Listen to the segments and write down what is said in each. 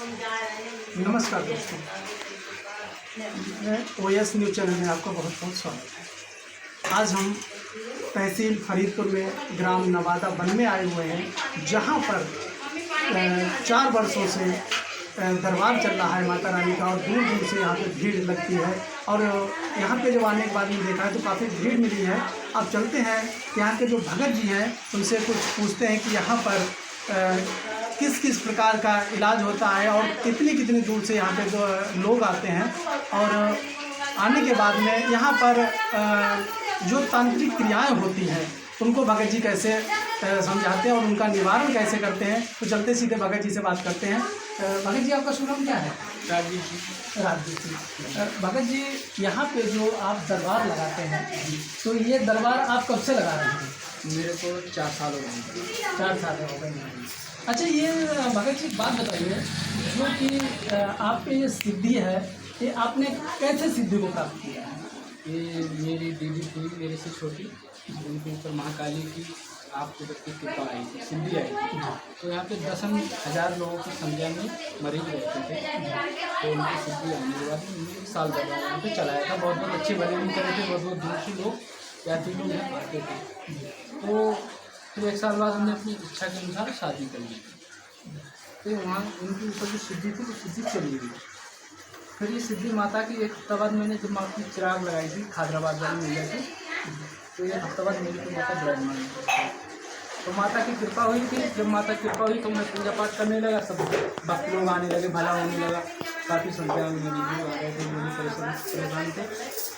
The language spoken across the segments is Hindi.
नमस्कार दोस्तों, मैं OS न्यूज़ चैनल में आपका बहुत बहुत स्वागत है। आज हम तहसील फरीदपुर में ग्राम नवादा वन में आए हुए हैं, जहां पर 4 वर्षों से दरबार चल रहा है माता रानी का और दूर दूर से यहाँ पे भीड़ लगती है। और यहाँ पे जब आने के बाद में देखा है तो काफ़ी भीड़ मिली है। अब चलते हैं यहाँ के जो भगत जी हैं उनसे कुछ पूछते हैं कि यहाँ पर किस किस प्रकार का इलाज होता है और कितनी कितनी दूर से यहाँ पे जो लोग आते हैं। और आने के बाद में यहाँ पर जो तांत्रिक क्रियाएं होती हैं उनको भगत जी कैसे समझाते हैं और उनका निवारण कैसे करते हैं। तो चलते सीधे भगत जी से बात करते हैं। भगत जी, आपका शुभ नाम क्या है? राजवीर सिंह। भगत जी, यहाँ पे जो आप दरबार लगाते हैं तो ये दरबार आप कब से लगा रहे हैं? मेरे को 4 साल हो गए। 4 साल हो गए। अच्छा, ये भगत जी बात बताइए, जो कि आप पे ये सिद्धि है, ये आपने कैसे सिद्धि को प्राप्त किया है? ये मेरी दीदी थी, मेरे से छोटी, उनके ऊपर महाकाली की आपके की कृपा आई थी, सिद्धि आई थी। तो यहाँ पे 10,000 लोगों की संख्या में मरीज रहते थे। तो उनकी सिद्धि आने के बाद उन्होंने 1 साल दरबार यहाँ पे चलाया था। बहुत बहुत अच्छे भले भी करे थे, बहुत बहुत दूर से लोग यात्री लोग यहाँ आते थे। तो फिर 1 साल बाद हमने अपनी इच्छा के अनुसार शादी कर ली। तो वहाँ उनके ऊपर जो सिद्धि थी वो सिद्धि चली गई। फिर ये सिद्धि माता की 1 हफ्ता बाद मैंने जब माँ की चिराग लगाई थी खादराबाद वाली मिल थी, तो 1 हफ्ता बाद मेरी को माता विराजमान हुई। तो माता की कृपा हुई थी। जब माता की कृपा हुई तो मैं पूजा पाठ करने लगा, सब भक्त लोग आने लगे, भला होने लगा। काफ़ी संख्या में मेरी लोग आ रहे थे, मेरी परेशान थे।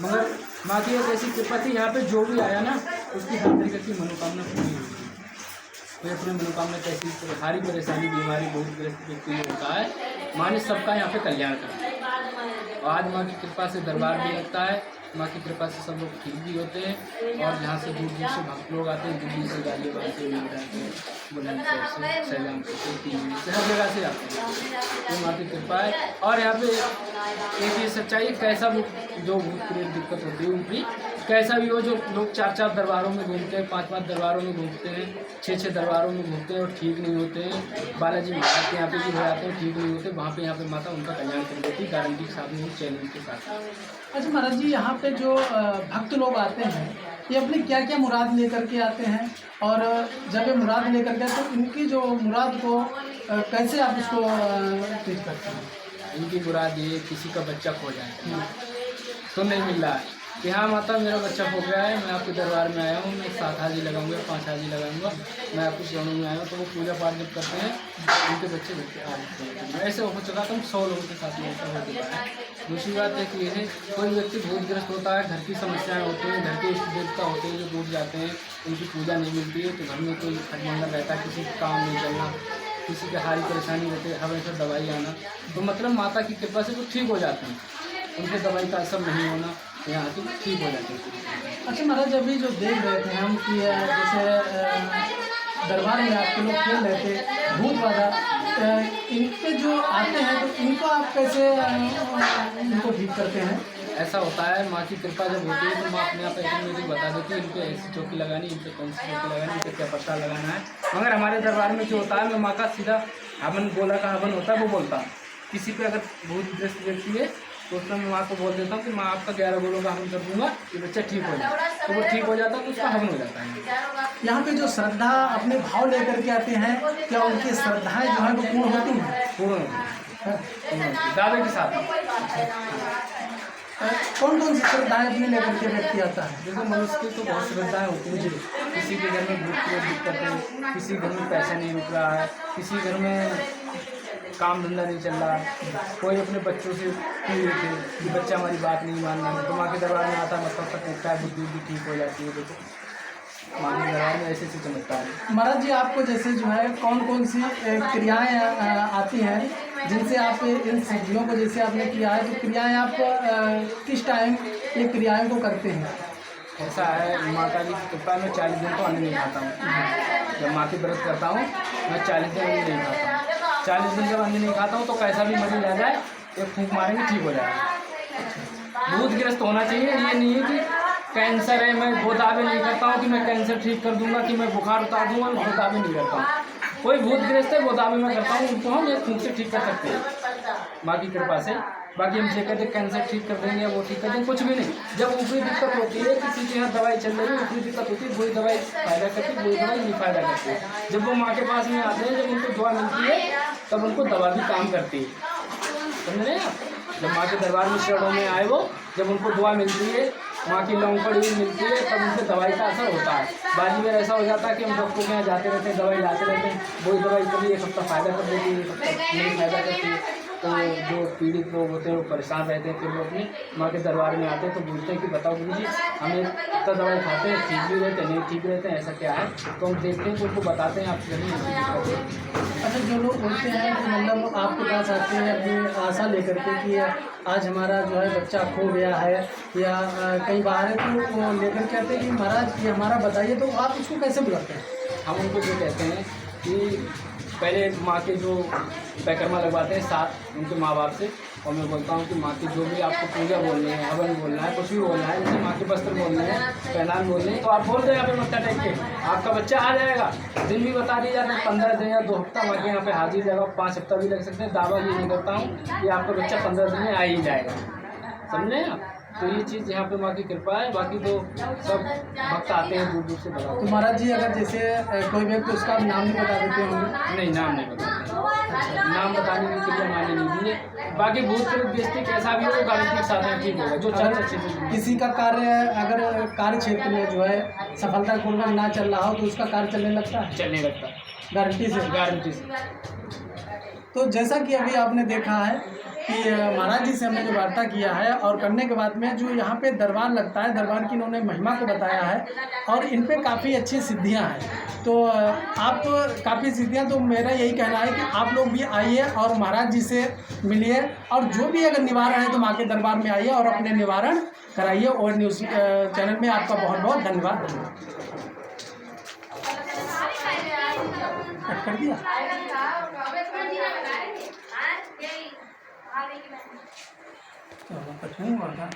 मगर माँ की एक ऐसी कृपा थी, यहाँ पे जो भी आया ना उसकी हर तरीके की मनोकामना पूरी हुई थी। तो अपनी मनोकामना कैसी सारी परेशानी बीमारी बहुत ग्रस्त व्यक्ति में होता है, माँ ने सबका यहाँ पे कल्याण करा। और आज माँ की कृपा से दरबार भी लगता है, माँ की कृपा से सब लोग ठीक भी होते हैं। और यहाँ से दूर दूर से भक्त लोग आते हैं, दिल्ली से, गाजियाबाद से, नोएडा से, बुलंदशहर से, सैलामपुर से, टीवी से, हर जगह से आते हैं। तो माँ की कृपा है। और यहाँ पे एक ये सच्चाई है, कैसा भी जो भूत प्रेत दिक्कत होती है उनकी, कैसा भी हो, जो लोग 4-4 दरबारों में घूमते हैं, 5-5 दरबारों में घूमते हैं, 6-6 दरबारों में घूमते हैं और ठीक नहीं होते हैं। बालाजी महाराज के यहाँ पे भी हो जाते हैं, ठीक नहीं होते, वहाँ पे यहाँ पे माता उनका कल्याण कर देती है, गारंटी के साथ में, चैलेंज के साथ। अच्छा महाराज जी, यहाँ पे जो भक्त लोग आते हैं ये अपनी क्या क्या मुराद लेकर के आते हैं? और जब ये मुराद लेकर के तो इनकी जो मुराद को कैसे आप उसको ट्रीट करते हैं? इनकी मुराद ये किसी का बच्चा खो जाए तो नहीं मिल रहा है कि हाँ माता मेरा बच्चा खो गया है, मैं आपके दरबार में आया हूँ, मैं 7 हाजी लगाऊंगा, 5 हाजी लगाऊंगा, मैं आपके चरणों में आया हूँ। तो वो पूजा पाठ जब करते हैं उनके बच्चे आ जाते हैं। ऐसे हो चुका था, 100 लोगों के साथ में ऐसा हो चुका है। दूसरी बात है कि ये कोई व्यक्ति भूतग्रस्त होता है, घर की समस्याएँ होती हैं, घर के इष्ट देवता होते हैं जो दूर जाते हैं, उनकी पूजा नहीं मिलती है, तो घर में कोई खटमंगल रहता है, किसी का काम नहीं चलना, किसी के हारी परेशानी होती है, हमेशा दवाई आना, तो मतलब माता की कृपा से वो ठीक हो जाते हैं, उनके दवाई का असर नहीं होना, यहाँ आके ठीक हो जाते हैं। अच्छा महाराज, अभी जो देख रहे थे हम कि जैसे दरबार में आपके लोग खेल रहे थे भूत वाला, इन पे जो आते हैं तो इनको आप कैसे इनको ठीक करते हैं? ऐसा होता है, माँ की कृपा जब होती है तो माँ अपने आप ऑटोमेटिक बता देती है, इनको ऐसी चौकी लगानी, इन पर कौन सी चौकी लगानी, इनको क्या पत्ता लगाना है। मगर हमारे दरबार में जो होता है, मैं माँ का सीधा हवन गोला का हवन होता है वो बोलता हूँ। किसी पे अगर भूतग्रस्त व्यक्ति है तो उसमें मैं माँ को बोल देता हूँ कि माँ आपका 11 गोलों का हवन कर दूंगा, ये बच्चा ठीक हो जाए। तो वो ठीक हो जाता है तो उसका हवन हो जाता है। यहाँ पे जो श्रद्धा अपने भाव लेकर के आते हैं, क्या उनकी श्रद्धाएं जो है वो पूर्ण होती हैं? पूर्ण दावे के साथ। कौन कौन सी श्रद्धाएं अपने लेकर के व्यक्ति आता है? देखो, मनुष्य की तो बहुत श्रद्धाएँ होती हैं। किसी के घर में भूत प्रेत दिक्कत है, किसी घर में पैसा नहीं रुक रहा है, किसी घर में काम धंधा नहीं चल रहा, कोई अपने बच्चों से पीड़ित है कि बच्चा हमारी बात नहीं मान रहा है, तो माँ के दरबार में आता है, मतलब तक उठता है, बुद्धि भी ठीक हो जाती है। देखो माँ के दरबार में ऐसे चमत्कार है। महाराज जी, आपको जैसे जो है कौन कौन सी क्रियाएं आती हैं जिनसे आप इन सिद्धियों को जैसे आपने किया है, तो क्रियाएं आप किस टाइम ये क्रियाएं को करते हैं? ऐसा है, माता की कृपा में 40 दिन तो अन्न नहीं खाता हूँ। जब माँ की व्रत करता हूँ मैं 40 दिन अन्न नहीं खाता हूँ। 40 दिन जब अन्न नहीं खाता हूँ तो कैसा भी मरीज आ जाए, एक फूंक मारेंगे ठीक हो जाएगा। भूतग्रस्त होना चाहिए, ये नहीं है कि कैंसर है मैं वो दावे नहीं करता हूँ कि मैं कैंसर ठीक कर दूंगा, कि मैं बुखार उतार दूंगा, वो दावे नहीं करता हूँ। कोई भूतग्रस्त है वो दावे मैं करता हूँ, उनको हम एक फूंक से ठीक कर सकते हैं। माँ की कृपा से। बाकी हम ये कहते कैंसर ठीक कर देंगे, वो ठीक कर देंगे, कुछ भी नहीं। जब ऊपरी दिक्कत होती है, किसी के यहाँ दवाई चल रही है, ऊपरी दिक्कत होती है, वही दवाई फायदा करती है, वही दवाई नहीं फायदा करती है। जब वो माँ के पास में आते हैं, जब उनको दुआ मिलती है, तब उनको दवा भी काम करती है। समझ रहे हैं आप? जब माँ के दरबार में शरणों में आए वो, जब उनको दुआ मिलती है, माँ की लौंग पड़ी हुई मिलती है, तब उनसे दवाई का असर होता है। बाजी में ऐसा हो जाता है कि हम डॉक्टर के यहाँ जाते रहते हैं, दवाई लाते रहते हैं, वही दवाई कभी एक हफ्ता फ़ायदा कर देती है, एक हफ्ता नहीं फ़ायदा करती है। तो जो पीड़ित लोग होते हैं वो परेशान रहते हैं, फिर वो अपनी माँ के दरबार में आते हैं तो पूछते हैं कि बताओ गुरुजी, हमें इतना दवाई खाते हैं, ठीक भी रहते हैं, नहीं ठीक रहते हैं, ऐसा क्या है? तो हम देखते हैं कि उनको बताते हैं, आप जरूर। अच्छा, जो लोग बोलते हैं कि मतलब आपके पास आते हैं अपनी आशा लेकर के कि आज हमारा जो है बच्चा खो गया है या कहीं बाहर है, तो वो लेकर के आते हैं कि महाराज ये हमारा बताइए, तो आप उसको कैसे बुलाते हैं? हम उनको ये कहते हैं कि पहले माँ के जो परिक्रमा लगवाते हैं साथ उनके माँ बाप से, और मैं बोलता हूँ कि माँ की जो भी आपको पूजा बोलनी है, हवन बोलना है, कुछ भी बोलना है, जैसे माँ के वस्त्र बोलने हैं, पहनान बोलने हैं, तो आप बोल दें यहाँ पे मत्था टेक के, आपका बच्चा आ जाएगा। दिन भी बता दिया जाता है, 15 दिन या 2 हफ्ता माँ के यहाँ पे हाजिर जाएगा, 5 हफ्ता भी लग सकते हैं। दावा ये नहीं करता हूँ कि आपका बच्चा 15 दिन में आ ही जाएगा। समझे आप? तो ये चीज़ यहाँ पे माँ की कृपा है। बाकी तो सब भक्त आते हैं दूर दूर से बता। तो महाराज जी, अगर जैसे कोई व्यक्ति उसका नाम नहीं बता देते होंगे? नहीं, नाम नहीं बताते, नाम बताने की क्रिया माने नहीं दी है। बाकी भूत प्रेत बेइज्जती कैसा भी हो, वो गारंटी के साथ में ठीक होगा। जो चर्चा अच्छे से किसी का कार्य अगर कार्य क्षेत्र में जो है सफलतापूर्वक ना चल रहा हो तो उसका कार्य चलने लगता है, चलने लगता है, गारंटी से। तो जैसा कि अभी आपने देखा है कि महाराज जी से हमने जो वार्ता किया है और करने के बाद में जो यहाँ पे दरबार लगता है, दरबार की इन्होंने महिमा को बताया है और इन पे काफ़ी अच्छी सिद्धियाँ हैं। तो आप काफ़ी सिद्धियाँ, तो मेरा यही कहना है कि आप लोग भी आइए और महाराज जी से मिलिए, और जो भी अगर निवारण है तो माँ के दरबार में आइए और अपने निवारण कराइए। और न्यूज़ चैनल में आपका बहुत बहुत धन्यवाद। कट कर दिया। तो कट नहीं हुआ था।